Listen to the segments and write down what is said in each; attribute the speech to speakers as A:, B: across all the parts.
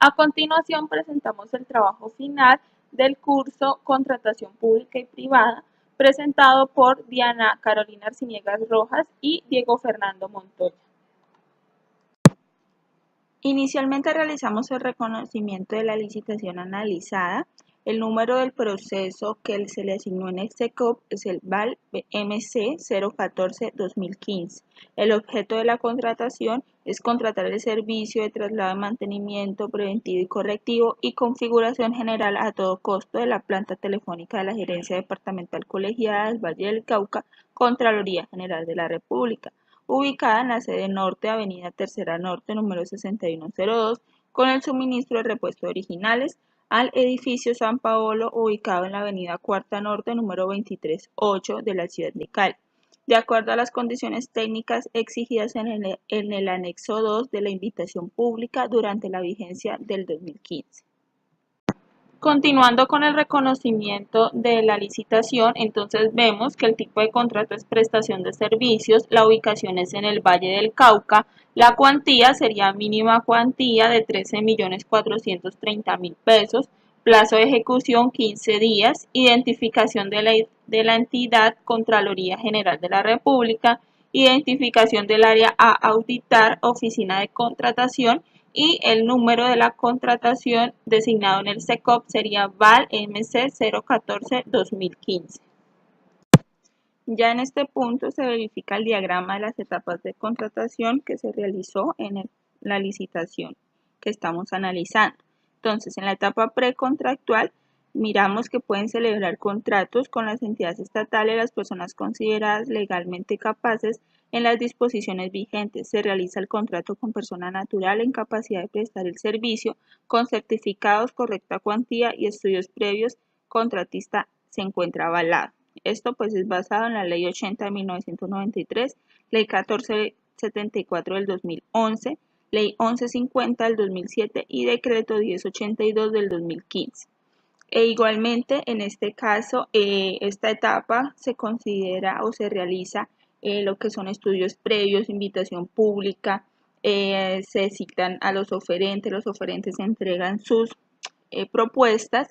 A: A continuación presentamos el trabajo final del curso Contratación Pública y Privada, presentado por Diana Carolina Arciniegas Rojas y Diego Fernando Montoya.
B: Inicialmente realizamos el reconocimiento de la licitación analizada. El número del proceso que se le asignó en el SECOP es el VAL MC 014-2015. El objeto de la contratación es contratar el servicio de traslado y mantenimiento preventivo y correctivo y configuración general a todo costo de la planta telefónica de la Gerencia Departamental Colegiada del Valle del Cauca, Contraloría General de la República, ubicada en la sede norte, avenida Tercera Norte, número 6102, con el suministro de repuestos originales al edificio San Paolo, ubicado en la avenida Cuarta Norte, número 238 de la ciudad de Cali, de acuerdo a las condiciones técnicas exigidas en el anexo 2 de la invitación pública durante la vigencia del 2015.
A: Continuando con el reconocimiento de la licitación, entonces vemos que el tipo de contrato es prestación de servicios, la ubicación es en el Valle del Cauca, la cuantía sería mínima cuantía de 13.430.000 pesos, plazo de ejecución 15 días, identificación de la entidad Contraloría General de la República, identificación del área a auditar, oficina de contratación, y el número de la contratación designado en el SECOP sería VAL MC 014-2015.
B: Ya en este punto se verifica el diagrama de las etapas de contratación que se realizó en la licitación que estamos analizando. Entonces, en la etapa precontractual, miramos que pueden celebrar contratos con las entidades estatales las personas consideradas legalmente capaces en las disposiciones vigentes. Se realiza el contrato con persona natural en capacidad de prestar el servicio, con certificados, correcta cuantía y estudios previos. Contratista se encuentra avalado. Esto pues es basado en la Ley 80 de 1993, Ley 1474 del 2011, Ley 1150 del 2007 y Decreto 1082 del 2015. E igualmente, en este caso, esta etapa se considera o se realiza lo que son estudios previos, invitación pública, se citan a los oferentes entregan sus propuestas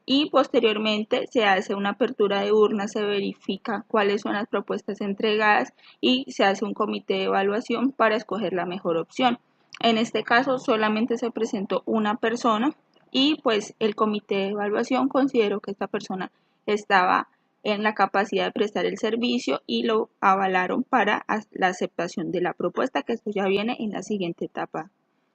B: y posteriormente se hace una apertura de urnas, se verifica cuáles son las propuestas entregadas y se hace un comité de evaluación para escoger la mejor opción. En este caso solamente se presentó una persona y pues el comité de evaluación consideró que esta persona estaba en la capacidad de prestar el servicio y lo avalaron para la aceptación de la propuesta, que esto ya viene en la siguiente etapa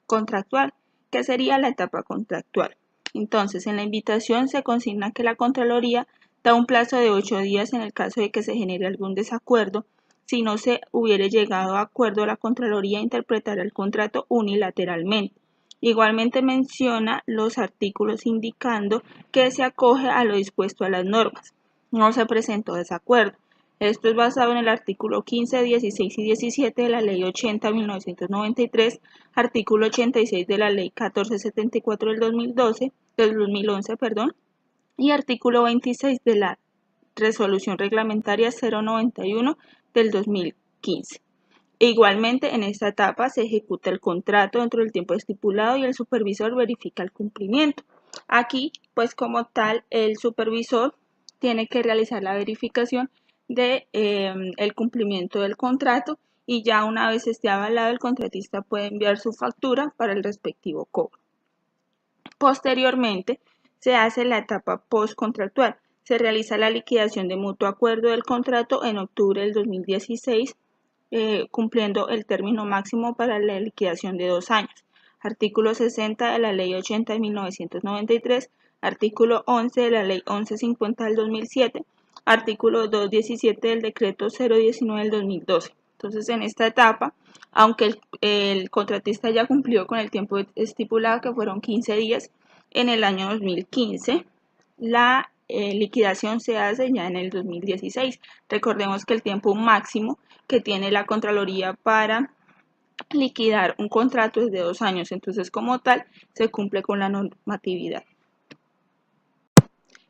B: contractual, que sería la etapa contractual. Entonces, en la invitación se consigna que la Contraloría da un plazo de 8 días en el caso de que se genere algún desacuerdo. Si no se hubiere llegado a acuerdo, la Contraloría interpretará el contrato unilateralmente. Igualmente menciona los artículos indicando que se acoge a lo dispuesto a las normas. No se presentó desacuerdo. Esto es basado en el artículo 15, 16 y 17 de la Ley 80 de 1993, artículo 86 de la Ley 1474 del 2011, y artículo 26 de la Resolución Reglamentaria 091 del 2015. Igualmente, en esta etapa se ejecuta el contrato dentro del tiempo estipulado y el supervisor verifica el cumplimiento. Aquí, pues como tal, el supervisor tiene que realizar la verificación de el cumplimiento del contrato y ya una vez esté avalado, el contratista puede enviar su factura para el respectivo cobro. Posteriormente, se hace la etapa postcontractual. Se realiza la liquidación de mutuo acuerdo del contrato en octubre del 2016, cumpliendo el término máximo para la liquidación de 2 años. Artículo 60 de la Ley 80 de 1993, artículo 11 de la Ley 1150 del 2007, artículo 217 del Decreto 019 del 2012. Entonces, en esta etapa, aunque el contratista ya cumplió con el tiempo estipulado, que fueron 15 días, en el año 2015, la liquidación se hace ya en el 2016. Recordemos que el tiempo máximo que tiene la Contraloría para liquidar un contrato es de 2 años, entonces como tal se cumple con la normatividad.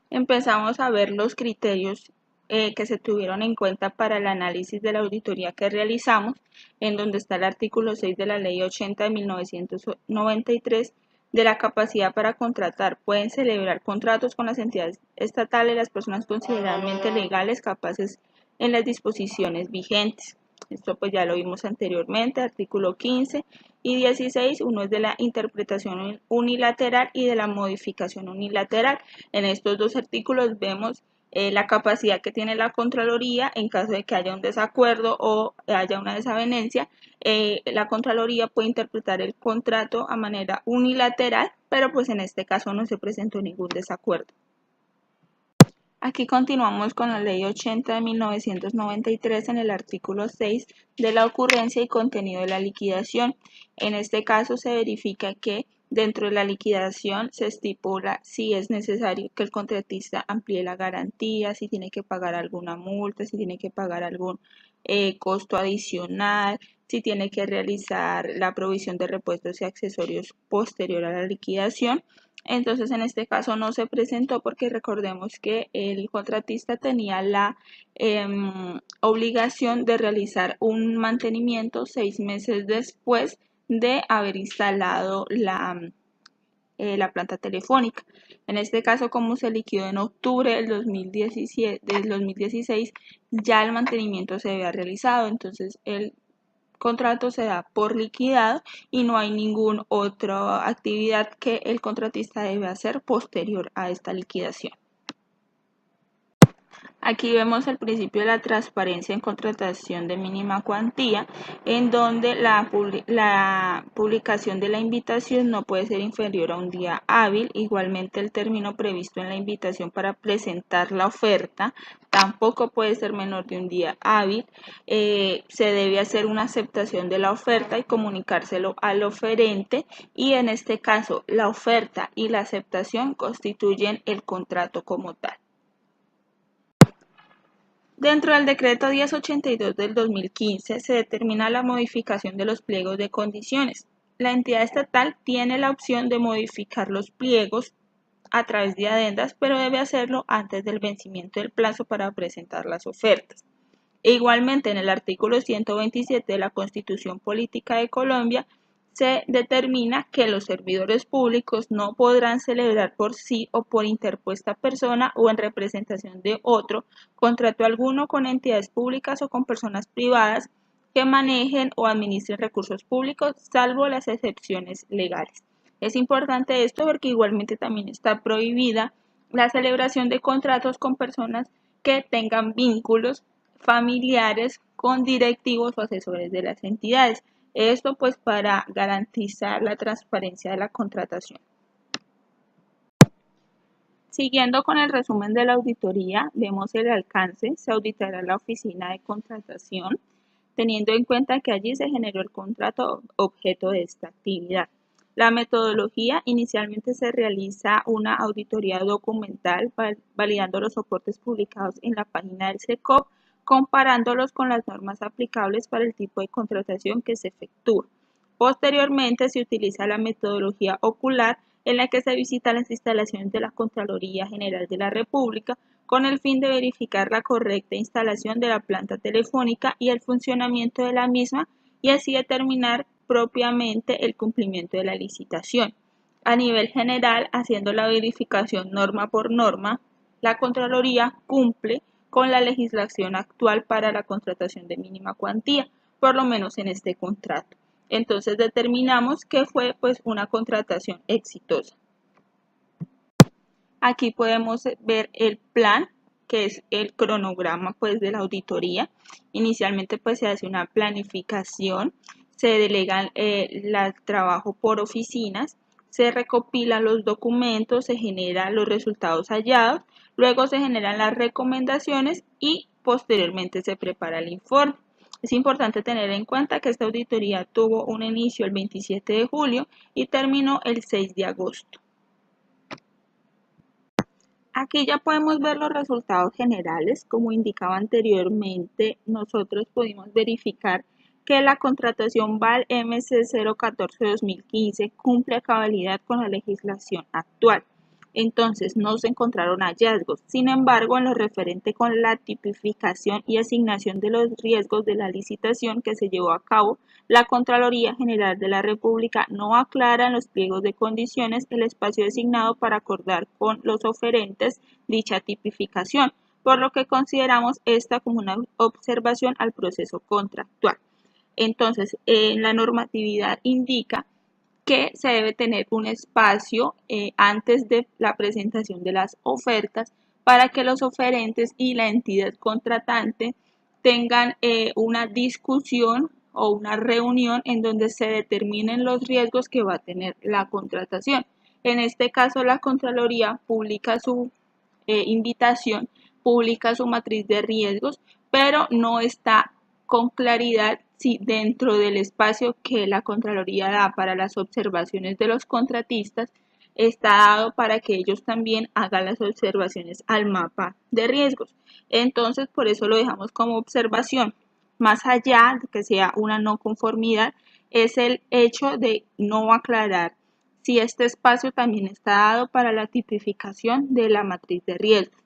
B: Empezamos a ver los criterios que se tuvieron en cuenta para el análisis de la auditoría que realizamos, en donde está el artículo 6 de la Ley 80 de 1993, de la capacidad para contratar. Pueden celebrar contratos con las entidades estatales las personas considerablemente legales capaces en las disposiciones vigentes. Esto pues ya lo vimos anteriormente, artículo 15 y 16, uno es de la interpretación unilateral y de la modificación unilateral. En estos dos artículos vemos la capacidad que tiene la Contraloría en caso de que haya un desacuerdo o haya una desavenencia. La Contraloría puede interpretar el contrato a manera unilateral, pero pues en este caso no se presentó ningún desacuerdo. Aquí continuamos con la Ley 80 de 1993 en el artículo 6 de la ocurrencia y contenido de la liquidación. En este caso se verifica que dentro de la liquidación se estipula si es necesario que el contratista amplíe la garantía, si tiene que pagar alguna multa, si tiene que pagar algún costo adicional, si tiene que realizar la provisión de repuestos y accesorios posterior a la liquidación. Entonces, en este caso no se presentó porque recordemos que el contratista tenía la obligación de realizar un mantenimiento 6 meses después de haber instalado la planta telefónica. En este caso, como se liquidó en octubre del 2016, ya el mantenimiento se había realizado, entonces el contrato se da por liquidado y no hay ninguna otra actividad que el contratista debe hacer posterior a esta liquidación. Aquí vemos el principio de la transparencia en contratación de mínima cuantía, en donde la publicación de la invitación no puede ser inferior a un día hábil. Igualmente, el término previsto en la invitación para presentar la oferta tampoco puede ser menor de un día hábil. Se debe hacer una aceptación de la oferta y comunicárselo al oferente, y en este caso la oferta y la aceptación constituyen el contrato como tal. Dentro del decreto 1082 del 2015 se determina la modificación de los pliegos de condiciones. La entidad estatal tiene la opción de modificar los pliegos a través de adendas, pero debe hacerlo antes del vencimiento del plazo para presentar las ofertas. E igualmente, en el artículo 127 de la Constitución Política de Colombia se determina que los servidores públicos no podrán celebrar por sí o por interpuesta persona o en representación de otro contrato alguno con entidades públicas o con personas privadas que manejen o administren recursos públicos, salvo las excepciones legales. Es importante esto porque igualmente también está prohibida la celebración de contratos con personas que tengan vínculos familiares con directivos o asesores de las entidades. Esto pues para garantizar la transparencia de la contratación. Siguiendo con el resumen de la auditoría, vemos el alcance. Se auditará la oficina de contratación, teniendo en cuenta que allí se generó el contrato objeto de esta actividad. La metodología: inicialmente se realiza una auditoría documental validando los soportes publicados en la página del SECOP, comparándolos con las normas aplicables para el tipo de contratación que se efectúa. Posteriormente se utiliza la metodología ocular, en la que se visitan las instalaciones de la Contraloría General de la República con el fin de verificar la correcta instalación de la planta telefónica y el funcionamiento de la misma, y así determinar propiamente el cumplimiento de la licitación. A nivel general, haciendo la verificación norma por norma, la Contraloría cumple con la legislación actual para la contratación de mínima cuantía, por lo menos en este contrato. Entonces determinamos que fue pues una contratación exitosa. Aquí podemos ver el plan, que es el cronograma pues de la auditoría. Inicialmente pues se hace una planificación, se delega el trabajo por oficinas, se recopilan los documentos, se generan los resultados hallados, luego se generan las recomendaciones y posteriormente se prepara el informe. Es importante tener en cuenta que esta auditoría tuvo un inicio el 27 de julio y terminó el 6 de agosto. Aquí ya podemos ver los resultados generales. Como indicaba anteriormente, nosotros pudimos verificar que la contratación VAL MC 014-2015 cumple a cabalidad con la legislación actual. Entonces no se encontraron hallazgos. Sin embargo, en lo referente con la tipificación y asignación de los riesgos de la licitación que se llevó a cabo, la Contraloría General de la República no aclara en los pliegos de condiciones el espacio designado para acordar con los oferentes dicha tipificación, por lo que consideramos esta como una observación al proceso contractual. Entonces, la normatividad indica que se debe tener un espacio antes de la presentación de las ofertas para que los oferentes y la entidad contratante tengan una discusión o una reunión en donde se determinen los riesgos que va a tener la contratación. En este caso, la Contraloría publica su invitación, publica su matriz de riesgos, pero no está con claridad si dentro del espacio que la Contraloría da para las observaciones de los contratistas está dado para que ellos también hagan las observaciones al mapa de riesgos. Entonces, por eso lo dejamos como observación. Más allá de que sea una no conformidad, es el hecho de no aclarar si este espacio también está dado para la tipificación de la matriz de riesgos.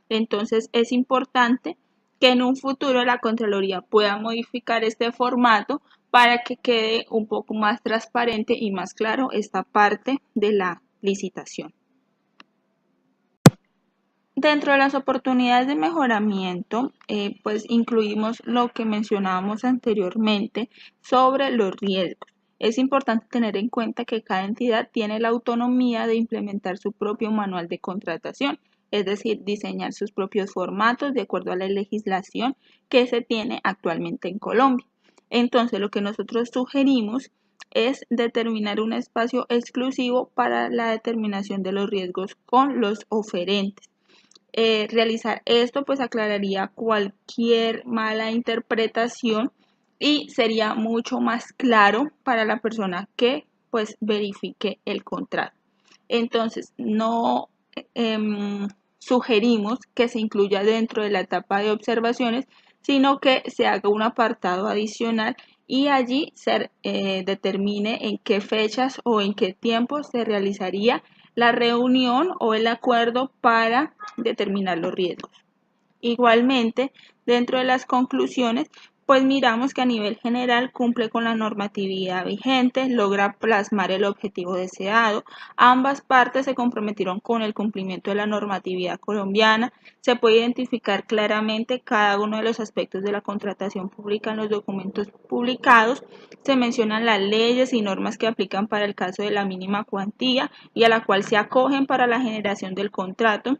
B: Entonces, es importante que en un futuro la Contraloría pueda modificar este formato para que quede un poco más transparente y más claro esta parte de la licitación. Dentro de las oportunidades de mejoramiento, pues incluimos lo que mencionábamos anteriormente sobre los riesgos. Es importante tener en cuenta que cada entidad tiene la autonomía de implementar su propio manual de contratación, es decir, diseñar sus propios formatos de acuerdo a la legislación que se tiene actualmente en Colombia. Entonces, lo que nosotros sugerimos es determinar un espacio exclusivo para la determinación de los riesgos con los oferentes. Realizar esto pues aclararía cualquier mala interpretación y sería mucho más claro para la persona que pues verifique el contrato. Entonces no sugerimos que se incluya dentro de la etapa de observaciones, sino que se haga un apartado adicional y allí se determine en qué fechas o en qué tiempo se realizaría la reunión o el acuerdo para determinar los riesgos. Igualmente, dentro de las conclusiones, pues miramos que a nivel general cumple con la normatividad vigente, logra plasmar el objetivo deseado, ambas partes se comprometieron con el cumplimiento de la normatividad colombiana, se puede identificar claramente cada uno de los aspectos de la contratación pública en los documentos publicados, se mencionan las leyes y normas que aplican para el caso de la mínima cuantía y a la cual se acogen para la generación del contrato.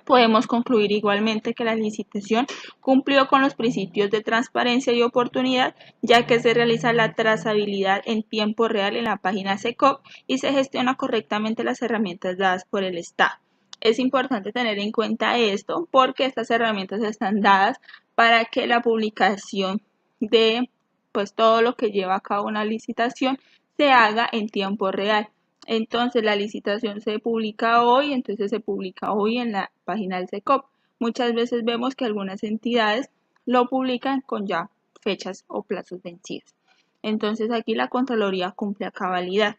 B: Podemos concluir igualmente que la licitación cumplió con los principios de transparencia y oportunidad, ya que se realiza la trazabilidad en tiempo real en la página SECOP y se gestiona correctamente las herramientas dadas por el Estado. Es importante tener en cuenta esto porque estas herramientas están dadas para que la publicación de pues todo lo que lleva a cabo una licitación se haga en tiempo real. Entonces la licitación se publica hoy, entonces se publica hoy en la página del SECOP. Muchas veces vemos que algunas entidades lo publican con ya fechas o plazos vencidos. Entonces aquí la Contraloría cumple a cabalidad.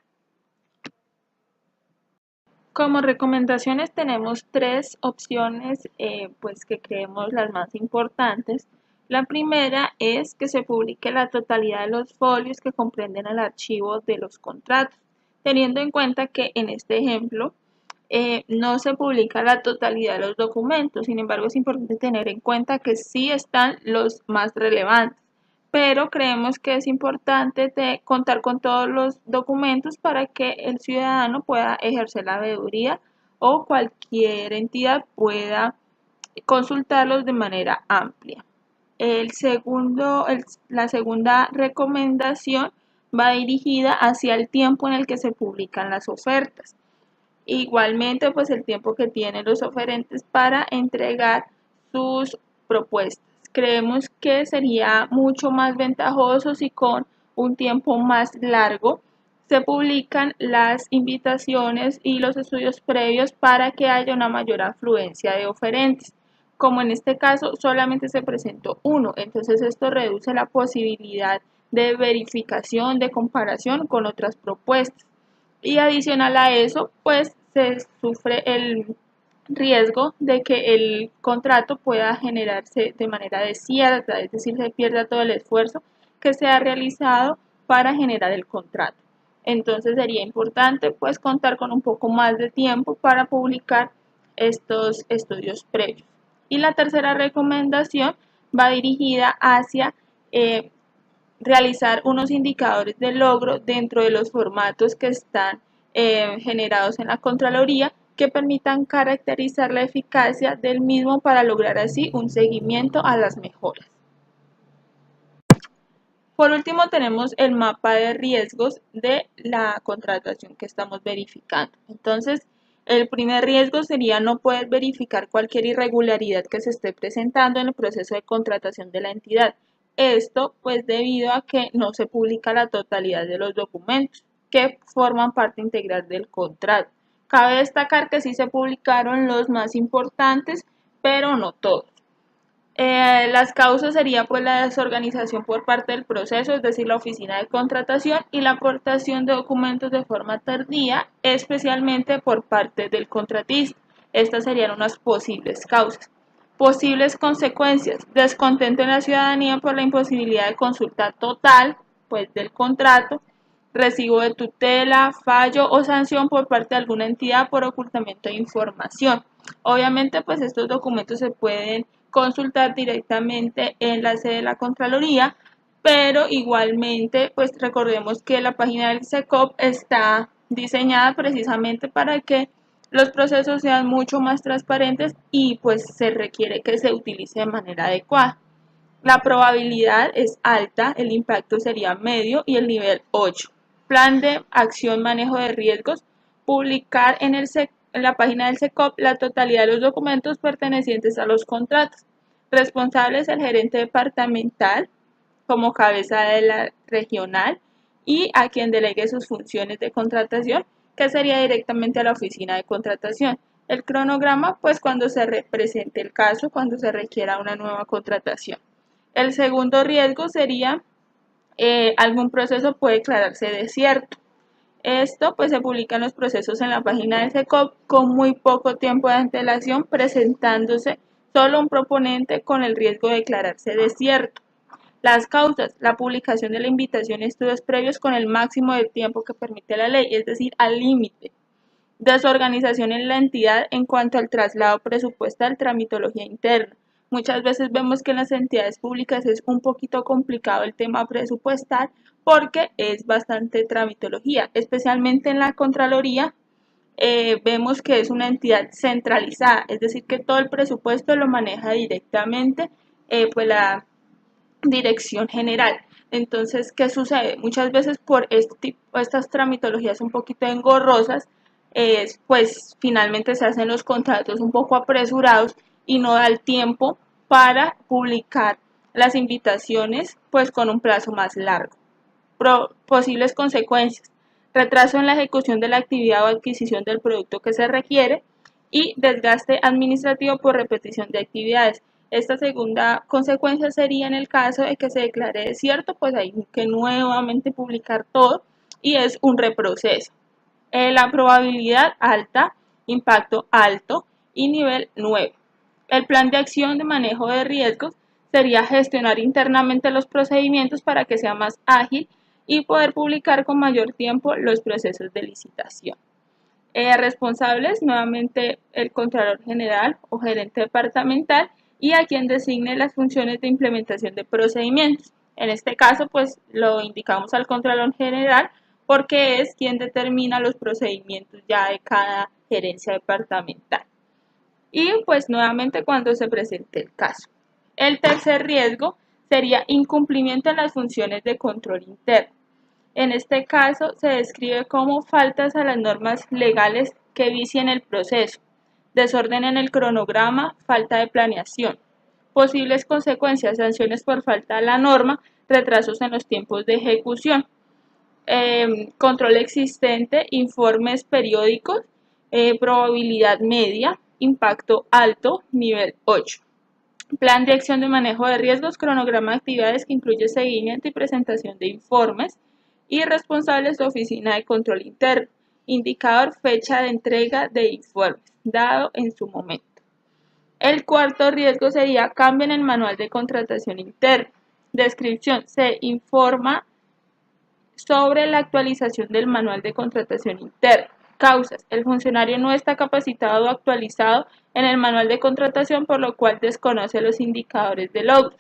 B: Como recomendaciones tenemos tres opciones pues que creemos las más importantes. La primera es que se publique la totalidad de los folios que comprenden el archivo de los contratos, teniendo en cuenta que en este ejemplo no se publica la totalidad de los documentos. Sin embargo, es importante tener en cuenta que sí están los más relevantes, pero creemos que es importante contar con todos los documentos para que el ciudadano pueda ejercer la veeduría o cualquier entidad pueda consultarlos de manera amplia. La segunda recomendación va dirigida hacia el tiempo en el que se publican las ofertas. Igualmente, pues el tiempo que tienen los oferentes para entregar sus propuestas. Creemos que sería mucho más ventajoso si con un tiempo más largo se publican las invitaciones y los estudios previos para que haya una mayor afluencia de oferentes. Como en este caso solamente se presentó uno, entonces esto reduce la posibilidad de verificación, de comparación con otras propuestas. Y adicional a eso, pues
A: se sufre el riesgo de que el contrato pueda generarse de manera desierta, es decir, se pierda todo el esfuerzo que se ha realizado para generar el contrato. Entonces sería importante pues contar con un poco más de tiempo para publicar estos estudios previos. Y la tercera recomendación va dirigida hacia realizar unos indicadores de logro dentro de los formatos que están generados en la Contraloría que permitan caracterizar la eficacia del mismo para lograr así un seguimiento a las mejoras. Por último, tenemos el mapa de riesgos de la contratación que estamos verificando. Entonces, el primer riesgo sería no poder verificar cualquier irregularidad que se esté presentando en el proceso de contratación de la entidad. Esto, pues, debido a que no se publica la totalidad de los documentos que forman parte integral del contrato. Cabe destacar que sí se publicaron los más importantes, pero no todos. Las causas sería pues la desorganización por parte del proceso, es decir, la oficina de contratación y la aportación de documentos de forma tardía, especialmente por parte del contratista. Estas serían unas posibles causas. Posibles consecuencias: descontento en la ciudadanía por la imposibilidad de consulta total pues, del contrato, recibo de tutela, fallo o sanción por parte de alguna entidad por ocultamiento de información. Obviamente, pues estos documentos se pueden consultar directamente en la sede de la Contraloría, pero igualmente, pues recordemos que la página del SECOP está diseñada precisamente para que los procesos sean mucho más transparentes y pues se requiere que se utilice de manera adecuada. La probabilidad es alta, el impacto sería medio y el nivel 8. Plan de acción manejo de riesgos: publicar en la página del SECOP la totalidad de los documentos pertenecientes a los contratos. Responsable es el gerente departamental como cabeza de la regional y a quien delegue sus funciones de contratación, que sería directamente a la oficina de contratación. El cronograma, pues cuando se presente el caso, cuando se requiera una nueva contratación. El segundo riesgo sería algún proceso puede declararse desierto. Esto pues se publica en los procesos en la página del SECOP con muy poco tiempo de antelación, presentándose solo un proponente con el riesgo de declararse desierto. Las causas: la publicación de la invitación y estudios previos con el máximo de tiempo que permite la ley, es decir, al límite. Desorganización en la entidad en cuanto al traslado presupuestal, tramitología interna. Muchas veces vemos que en las entidades públicas es un poquito complicado el tema presupuestal porque es bastante tramitología, especialmente en la Contraloría. Vemos que es una entidad centralizada, es decir, que todo el presupuesto lo maneja directamente pues Dirección General. Entonces, ¿qué sucede? Muchas veces por estas tramitologías un poquito engorrosas, pues finalmente se hacen los contratos un poco apresurados y no da el tiempo para publicar las invitaciones pues con un plazo más largo. Posibles consecuencias: retraso en la ejecución de la actividad o adquisición del producto que se requiere y desgaste administrativo por repetición de actividades. Esta segunda consecuencia sería en el caso de que se declare desierto, pues hay que nuevamente publicar todo y es un reproceso. La probabilidad alta, impacto alto y nivel 9. El plan de acción de manejo de riesgos sería gestionar internamente los procedimientos para que sea más ágil y poder publicar con mayor tiempo los procesos de licitación. Responsables, nuevamente el Contralor General o gerente departamental y a quien designe las funciones de implementación de procedimientos. En este caso, pues lo indicamos al Contralor General porque es quien determina los procedimientos ya de cada gerencia departamental. Y pues nuevamente cuando se presente el caso. El tercer riesgo sería incumplimiento en las funciones de control interno. En este caso se describe como faltas a las normas legales que vicien el proceso, desorden en el cronograma, falta de planeación. Posibles consecuencias: sanciones por falta a la norma, retrasos en los tiempos de ejecución. Control existente, informes periódicos, probabilidad media, impacto alto, nivel 8. Plan de acción de manejo de riesgos, cronograma de actividades que incluye seguimiento y presentación de informes y responsables de oficina de control interno. Indicador fecha de entrega de informes, dado en su momento. El cuarto riesgo sería cambio en el manual de contratación interna. Descripción: se informa sobre la actualización del manual de contratación interna. Causas: el funcionario no está capacitado o actualizado en el manual de contratación, por lo cual desconoce los indicadores de logro.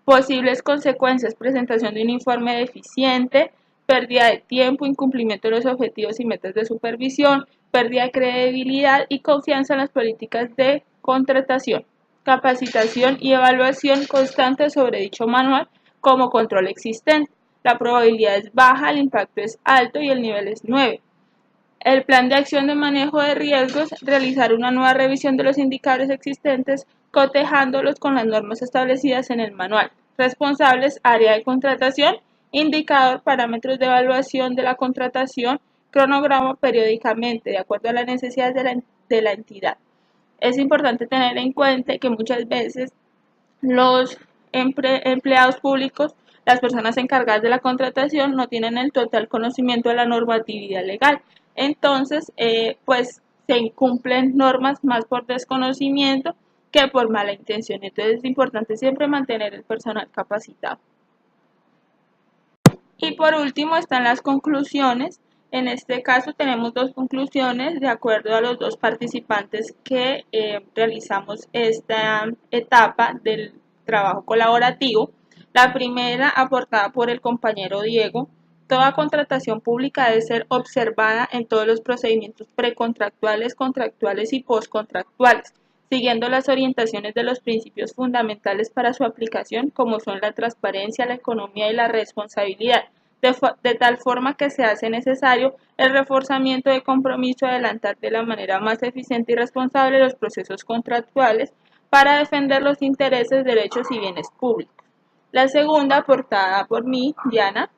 A: Posibles consecuencias: presentación de un informe deficiente, pérdida de tiempo, incumplimiento de los objetivos y metas de supervisión, pérdida de credibilidad y confianza en las políticas de contratación. Capacitación y evaluación constante sobre dicho manual como control existente. La probabilidad es baja, el impacto es alto y el nivel es 9. El plan de acción de manejo de riesgos: realizar una nueva revisión de los indicadores existentes, cotejándolos con las normas establecidas en el manual. Responsables: área de contratación, indicador, parámetros de evaluación de la contratación, cronograma periódicamente, de acuerdo a las necesidades de la entidad. Es importante tener en cuenta que muchas veces los empleados públicos, las personas encargadas de la contratación, no tienen el total conocimiento de la normatividad legal. Entonces, pues se incumplen normas más por desconocimiento que por mala intención. Entonces, es importante siempre mantener el personal capacitado. Y por último están las conclusiones. En este caso tenemos dos conclusiones de acuerdo a los dos participantes que realizamos esta etapa del trabajo colaborativo. La primera, aportada por el compañero Diego: toda contratación pública debe ser observada en todos los procedimientos precontractuales, contractuales y postcontractuales, siguiendo las orientaciones de los principios fundamentales para su aplicación, como son la transparencia, la economía y la responsabilidad, de tal forma que se hace necesario el reforzamiento de compromiso de adelantar de la manera más eficiente y responsable los procesos contractuales para defender los intereses, derechos y bienes públicos. La segunda, aportada por mí, Diana: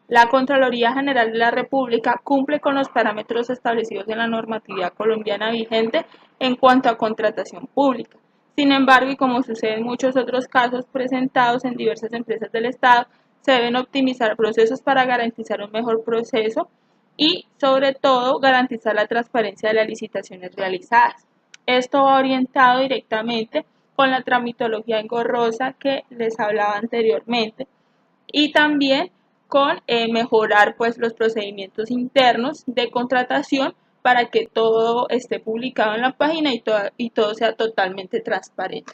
A: la Contraloría General de la República cumple con los parámetros establecidos en la normatividad colombiana vigente en cuanto a contratación pública. Sin embargo, y como sucede en muchos otros casos presentados en diversas empresas del Estado, se deben optimizar procesos para garantizar un mejor proceso y, sobre todo, garantizar la transparencia de las licitaciones realizadas. Esto va orientado directamente con la tramitología engorrosa que les hablaba anteriormente, y también con mejorar pues los procedimientos internos de contratación para que todo esté publicado en la página y todo sea totalmente transparente.